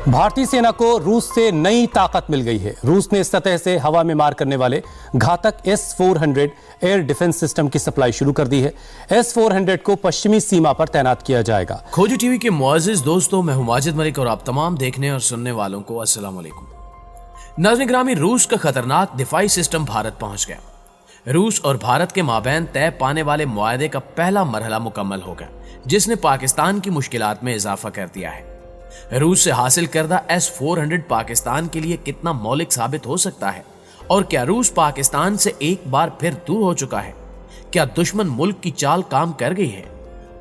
भारतीय सेना को रूस से नई ताकत मिल गई है। रूस ने सतह से हवा में मार करने वाले घातक S-400 एयर डिफेंस सिस्टम की सप्लाई शुरू कर दी है। S-400 को पश्चिमी सीमा पर तैनात किया जाएगा। खोजी टीवी के मुअज़्ज़िज़ दोस्तों, मैं हूं माजिद मलिक और आप तमाम देखने और सुनने वालों को अस्सलाम वालेकुम। नाज़रीन ग्रामी, रूस का खतरनाक दिफाई सिस्टम भारत पहुंच गया। रूस और भारत के माबैन तय पाने वाले मुआहदे का पहला मरहला मुकम्मल हो गया, जिसने पाकिस्तान की मुश्किलात में इजाफा कर दिया है। रूस से हासिल करदा S-400 पाकिस्तान के लिए कितना मौलिक साबित हो सकता है, और क्या रूस पाकिस्तान से एक बार फिर दूर हो चुका है? क्या दुश्मन मुल्क की चाल काम कर गई है?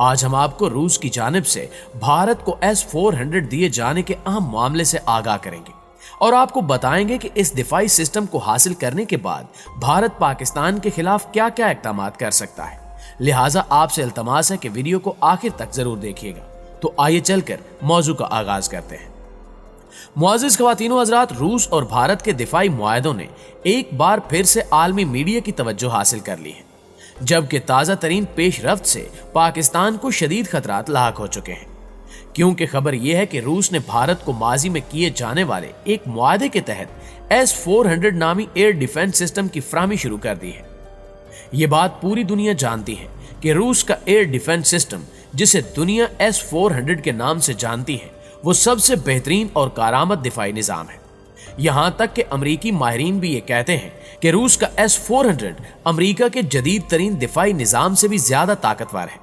आज हम आपको रूस की जानिब से भारत को S-400 दिए जाने के अहम मामले से आगाह करेंगे और आपको बताएंगे कि इस दिफाई सिस्टम को हासिल करने के बाद भारत पाकिस्तान के खिलाफ क्या क्या इक़दामात कर सकता है। लिहाजा आपसे इल्तमास है कि वीडियो को आखिर तक जरूर देखिएगा। तो आइए चलकर मौजू का आगाज करते हैं। मुअज़्ज़िज़ ख़वातीनो हज़रात, रूस और भारत के दिफाई मुआहदों ने एक बार फिर से आलमी मीडिया की तवज्जो हासिल कर ली है, जबकि ताज़ा तरीन पेशरफ्त से पाकिस्तान को शदीद खतरात लाहक हो चुके हैं। क्योंकि खबर यह है कि रूस ने भारत को माजी में किए जाने वाले एक मुआहदे के तहत S-400 नामी एयर डिफेंस सिस्टम की फराहमी शुरू कर दी है। ये बात पूरी दुनिया जानती है कि रूस का एयर डिफेंस सिस्टम, जिसे दुनिया S-400 के नाम से जानती है, वो सबसे बेहतरीन और कारआमद दिफाई निजाम है। यहां तक कि अमरीकी माहिरीन भी ये कहते हैं कि रूस का S-400 अमरीका के जदीद तरीन दिफाई निजाम से भी ज्यादा ताकतवर है,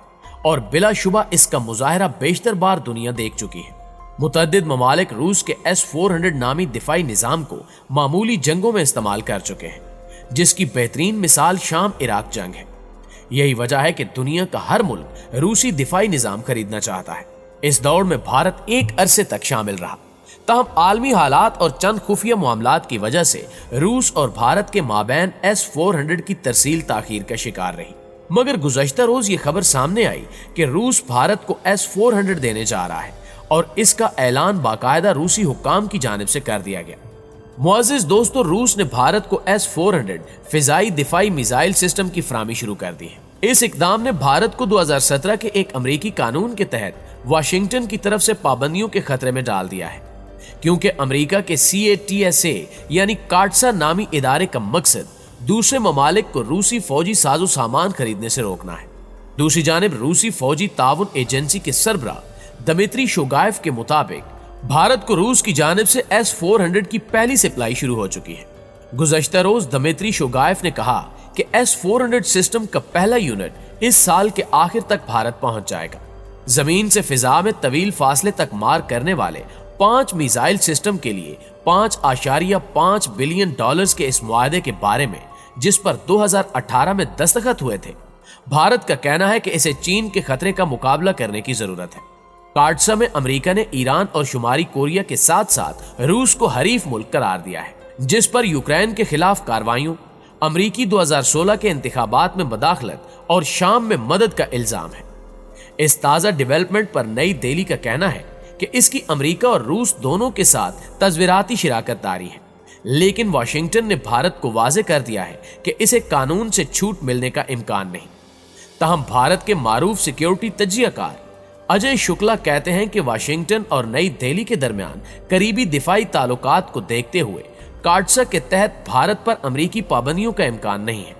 और बिलाशुबा इसका मुजाहरा बेशतर बार दुनिया देख चुकी है। मुतअद्दिद ममालिक रूस के S-400 नामी दिफाई निजाम को मामूली जंगों में इस्तेमाल कर चुके हैं, जिसकी बेहतरीन मिसाल शाम इराक जंग है। यही वजह है कि दुनिया का हर मुल्क रूसी दिफाई निजाम खरीदना चाहता है। इस दौड़ में भारत एक अरसे तक शामिल रहा, ताहम आलमी हालात और चंद खुफिया मामलात की वजह से रूस और भारत के माबैन S-400 की तरसील ताखीर का शिकार रही। मगर गुज़श्ता रोज ये खबर सामने आई कि रूस भारत को S-400 देने जा रहा है, और इसका ऐलान बाकायदा रूसी हुक्काम की जानिब से कर दिया गया। मुअज़्ज़िज़ दोस्तों, रूस ने भारत को S-400 फिजाई दिफाई मिसाइल सिस्टम की फराहमी शुरू कर दी है। इस इकदाम ने भारत को 2017 के एक अमरीकी कानून के तहत वाशिंगटन की तरफ से पाबंदियों के खतरे में डाल दिया है, क्योंकि अमरीका के CATSA यानी काटसा नामी इदारे का मकसद दूसरे ममालिक को रूसी फौजी साजो सामान खरीदने से रोकना है। दूसरी जानिब रूसी फौजी ताउन एजेंसी के सरबराह दमित्री शोगायफ के मुताबिक भारत को रूस की जानिब से S-400 की पहली सप्लाई शुरू हो चुकी है। गुज़श्ता रोज दमित्री शोगायफ ने कहा कि S-400 सिस्टम का पहला यूनिट इस साल के आखिर तक भारत पहुंच जाएगा। जमीन से फिजा में तवील फासले तक मार करने वाले 5 मिसाइल सिस्टम के लिए $5.5 बिलियन के इस मुआहदे के बारे में, जिस पर 2018 में दस्तखत हुए थे, भारत का कहना है कि इसे चीन के खतरे का मुकाबला करने की जरूरत है। काटसा में अमेरिका ने ईरान और शुमारी कोरिया के साथ साथ रूस को हरीफ मुल्क करार दिया है, जिस पर यूक्रेन के खिलाफ कार्रवाइयों, अमरीकी 2016 के इंतखाबात में मदाखलत और शाम में मदद का इल्जाम है। इस ताज़ा डेवलपमेंट पर नई दिल्ली का कहना है कि इसकी अमरीका और रूस दोनों के साथ तज़वीराती शिराकत दारी है, लेकिन वाशिंगटन ने भारत को वाज़े कर दिया है कि इसे कानून से छूट मिलने का इम्कान नहीं। ताहम भारत के मारूफ सिक्योरिटी तज्जियाकार अजय शुक्ला कहते हैं कि वाशिंगटन और नई दिल्ली के दरमियान करीबी दिफाई ताल्लुकात को देखते हुए काटसा के तहत भारत पर अमरीकी पाबंदियों का इम्कान नहीं है।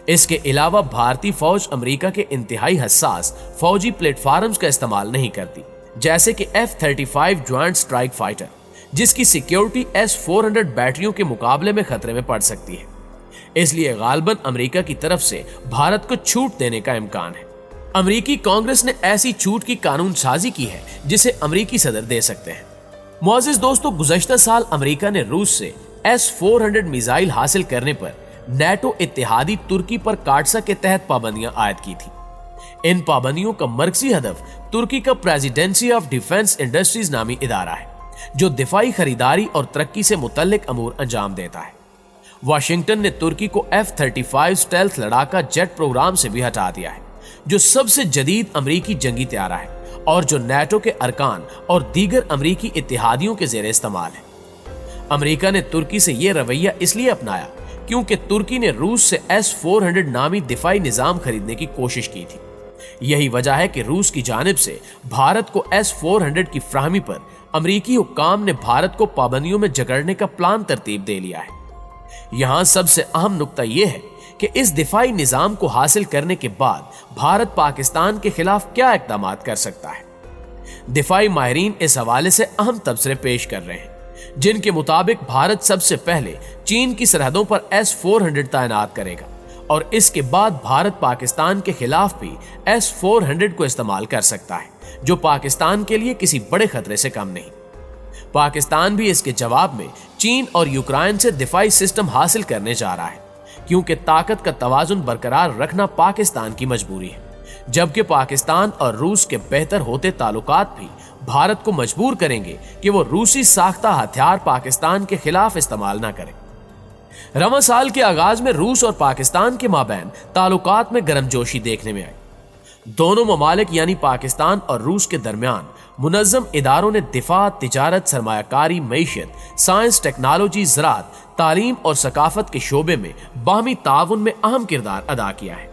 इसके अलावा भारतीय फौज अमरीका के इंतहाई हसास फौजी प्लेटफॉर्म्स का इस्तेमाल नहीं करती, जैसे कि F-35 ज्वाइंट स्ट्राइक फाइटर, जिसकी सिक्योरिटी S-400 बैटरियों के मुकाबले में खतरे में पड़ सकती है। इसलिए गालबन अमरीका की तरफ से भारत को छूट देने का इम्कान है। अमरीकी कांग्रेस ने ऐसी छूट की कानून साजी की है जिसे अमरीकी सदर दे सकते हैं। मुअज़्ज़िज़ दोस्तों, गुज़श्ता साल अमरीका ने रूस से S-400 मिसाइल हासिल करने पर नेटो इत्तेहादी तुर्की पर काटसा के तहत पाबंदियां आयद की थी। इन पाबंदियों का मरकजी हदफ तुर्की का प्रेसिडेंसी ऑफ डिफेंस इंडस्ट्रीज नामी इदारा है, जो दिफाई खरीदारी और तरक्की से मुतल्लिक अमूर अंजाम देता है। वाशिंगटन ने तुर्की को F-35 स्टेल्थ लड़ाका जेट प्रोग्राम से भी हटा दिया है, जो सबसे जदीद अमरीकी जंगी तैयारा है और जो नेटो के अरकान और दीगर अमरीकी इत्तेहादियों के ज़ेरे इस्तेमाल है। अमरीका ने तुर्की से यह रवैया इसलिए अपनाया क्योंकि तुर्की ने रूस से S-400 नामी दिफाई निजाम खरीदने की कोशिश की थी। यही वजह है कि रूस की जानिब से भारत को S-400 की फ्राहमी पर अमरीकी हुक्काम ने भारत को पाबंदियों में जकड़ने का प्लान तरतीब दे लिया है। यहां सबसे अहम नुक्ता यह है कि इस दिफाई निजाम को हासिल करने के बाद भारत पाकिस्तान के खिलाफ क्या इकदाम कर सकता है। दिफाई माहिरीन इस हवाले से अहम तबसरे पेश कर रहे हैं, जिनके मुताबिक भारत सबसे पहले चीन की सरहदों पर S-400 तैनात करेगा और इसके बाद भारत पाकिस्तान के खिलाफ भी S-400 को इस्तेमाल कर सकता है, जो पाकिस्तान के लिए किसी बड़े खतरे से कम नहीं। पाकिस्तान भी इसके जवाब में चीन और यूक्रेन से दिफाई सिस्टम हासिल करने जा रहा है, क्योंकि ताकत का तवाजुन बरकरार रखना पाकिस्तान की मजबूरी है, जबकि पाकिस्तान और रूस के बेहतर होते ताल्लुकात भी भारत को मजबूर करेंगे कि वो रूसी साख्ता हथियार पाकिस्तान के खिलाफ इस्तेमाल ना करे। रमज़ान साल के आगाज में रूस और पाकिस्तान के माबैन ताल्लुकात में गर्मजोशी देखने में आई। दोनों ममालिक यानी पाकिस्तान और रूस के दरमियान मुनज़्ज़म इदारों ने दिफा, तिजारत, सरमायाकारी, मईशत, साइंस, टेक्नोलॉजी, ज़राअत, तालीम और सकाफत के शोबे में बाहमी ताउन में अहम किरदार अदा किया है।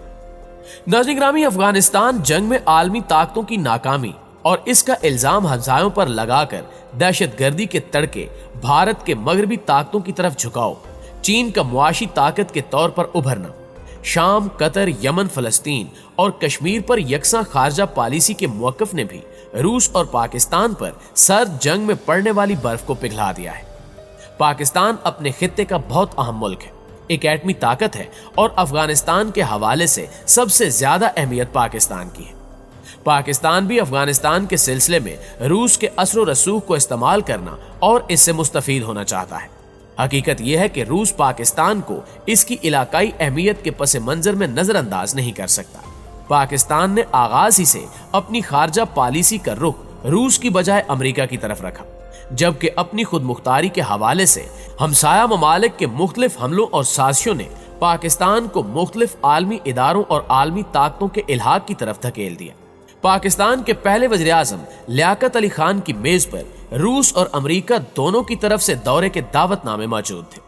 नाज़रीन गिरामी, अफगानिस्तान जंग में आलमी ताकतों की नाकामी और इसका इल्जाम हमसायों पर लगाकर दहशतगर्दी के तड़के भारत के मगरबी ताकतों की तरफ झुकाव, चीन का मुआशी ताकत के तौर पर उभरना, शाम, कतर, यमन, फलस्तीन और कश्मीर पर यकसा खारजा पॉलिसी के मौक़िफ़ ने भी रूस और पाकिस्तान पर सर्द जंग में पड़ने वाली बर्फ को पिघला दिया है। पाकिस्तान अपने खित्ते का बहुत अहम मुल्क है, एक एटमी ताकत है और अफगानिस्तान के हवाले से सबसे ज्यादा अहमियत पाकिस्तान की है। पाकिस्तान भी अफगानिस्तान के सिलसिले में रूस के असर व रसूख को इस्तेमाल करना और इससे मुस्तफीद होना चाहता है। हकीकत यह है कि रूस पाकिस्तान को इसकी इलाकाई अहमियत के पस मंजर में नजरअंदाज नहीं कर सकता। पाकिस्तान ने आगाज ही से अपनी खारजा पॉलिसी का रुख रूस की बजाय अमेरिका की तरफ रखा, जबकि अपनी खुद मुख्तारी के हवाले से हमसाया ममालिक के मुख्तलिफ हमलों और साजिशों ने पाकिस्तान को मुख्तलिफ आलमी इदारों और आलमी ताकतों के इल्हाक की तरफ धकेल दिया। पाकिस्तान के पहले वज़ीर आज़म लियाकत अली खान की मेज पर रूस और अमेरिका दोनों की तरफ से दौरे के दावतनामे मौजूद थे।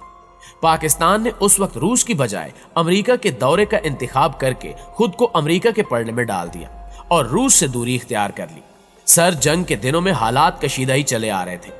पाकिस्तान ने उस वक्त रूस की बजाय अमेरिका के दौरे का इंतखाब करके खुद को अमेरिका के पलड़े में डाल दिया और रूस से दूरी इख्तियार कर ली। सर जंग के दिनों में हालात कशीदा ही चले आ रहे थे।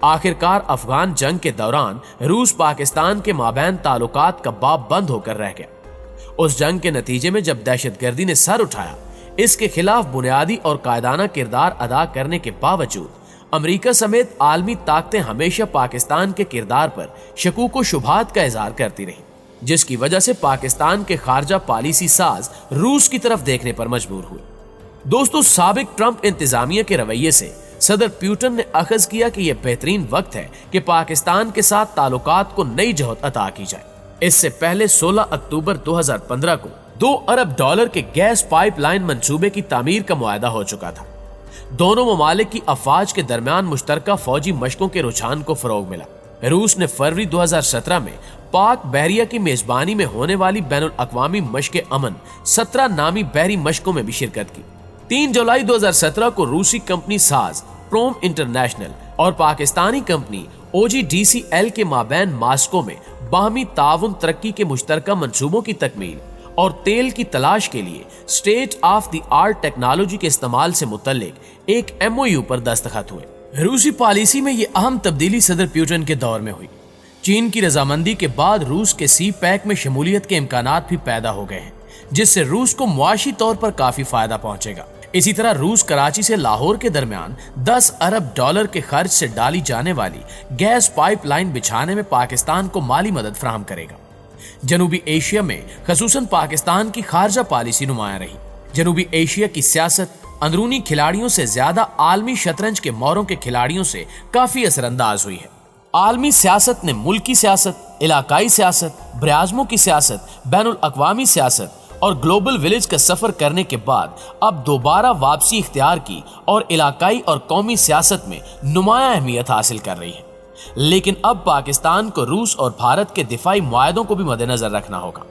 आखिरकार अफगान जंग के दौरान रूस पाकिस्तान के माबैन ताल्लुकात का बाब बंद होकर रह गया। उस जंग के नतीजे में जब दहशतगर्दी ने सर उठाया, इसके खिलाफ बुनियादी और कायदाना किरदार अदा करने के बावजूद अमेरिका समेत आलमी ताकतें हमेशा पाकिस्तान के किरदार पर शकूक व शुबहात का इजहार करती रहीं, जिसकी वजह से पाकिस्तान के खारजा पॉलिसी साज रूस की तरफ देखने पर मजबूर हुए। दोस्तों, साबिक ट्रंप इंतजामिया के रवैये से सदर पुतिन ने अखज़ किया कि यह बेहतरीन वक्त है कि पाकिस्तान के साथ ताल्लुकात को नई जहत अता की जाए। इससे पहले 16 अक्टूबर 2015 को $2 अरब के गैस पाइपलाइन मंसूबे की तामीर का मुआहदा हो चुका था। दोनों ममालिक की अफवाज के दरमियान मुश्तरका फौजी मशकों के रुझान को फरोग मिला। रूस ने फरवरी 2017 में पाक बहरिया की मेजबानी में होने वाली बैनुल अक़वामी मशक़ अमन 17 नामी बहरी मशकों में भी शिरकत की। 3 जुलाई 2017 को रूसी कंपनी साज प्रोम इंटरनेशनल और पाकिस्तानी कंपनी OGDCL के माबैन मास्को में बाहमी ताउन, तरक्की के मुश्तरका मंसूबों की तकमील और तेल की तलाश के लिए state of the art technology के इस्तेमाल से मुतल्लिक एक MOU पर दस्तखत हुए। रूसी पॉलिसी में ये अहम तब्दीली सदर पुतिन के दौर में हुई। चीन की रजामंदी के बाद रूस के CPEC में शमूलियत के इम्कानात भी पैदा हो गए हैं, जिससे रूस को मुआशी तौर पर काफी फायदा पहुंचेगा। इसी तरह रूस कराची से लाहौर के दरमियान $10 अरब के खर्च से डाली जाने वाली गैस पाइपलाइन बिछाने में पाकिस्तान को माली मदद फराहम करेगा। जनूबी एशिया में खसूसन पाकिस्तान की खारजा पॉलिसी नुमाया रही। जनूबी एशिया की सियासत अंदरूनी खिलाड़ियों से ज्यादा आलमी शतरंज के मोरों के खिलाड़ियों से काफी असरअंदाज हुई है। आलमी सियासत ने मुल्की सियासत, इलाकाई सियासत, बराज़मों की सियासत, बैनुल अक़वामी सियासत और ग्लोबल विलेज का सफर करने के बाद अब दोबारा वापसी इख्तियार की और इलाकाई और कौमी सियासत में नुमाया अहमियत हासिल कर रही है। लेकिन अब पाकिस्तान को रूस और भारत के दिफाई मुआहदों को भी मद्देनजर रखना होगा।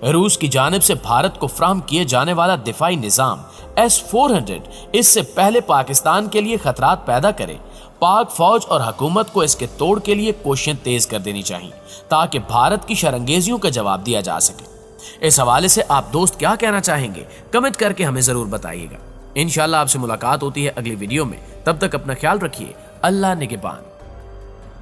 रूस की जानिब से भारत को फराहम किए जाने वाला दिफाई निज़ाम S-400 इससे पहले पाकिस्तान के लिए खतरात पैदा करे, पाक फौज और हुकूमत को इसके तोड़ के लिए कोशिशें तेज कर देनी चाहिए ताकि भारत की शरंगेजियों का जवाब दिया जा सके। इस हवाले से आप दोस्त क्या कहना चाहेंगे, कमेंट करके हमें जरूर बताइएगा। इंशाल्लाह आपसे मुलाकात होती है अगली वीडियो में। तब तक अपना ख्याल रखिए। اللہ نگہبان.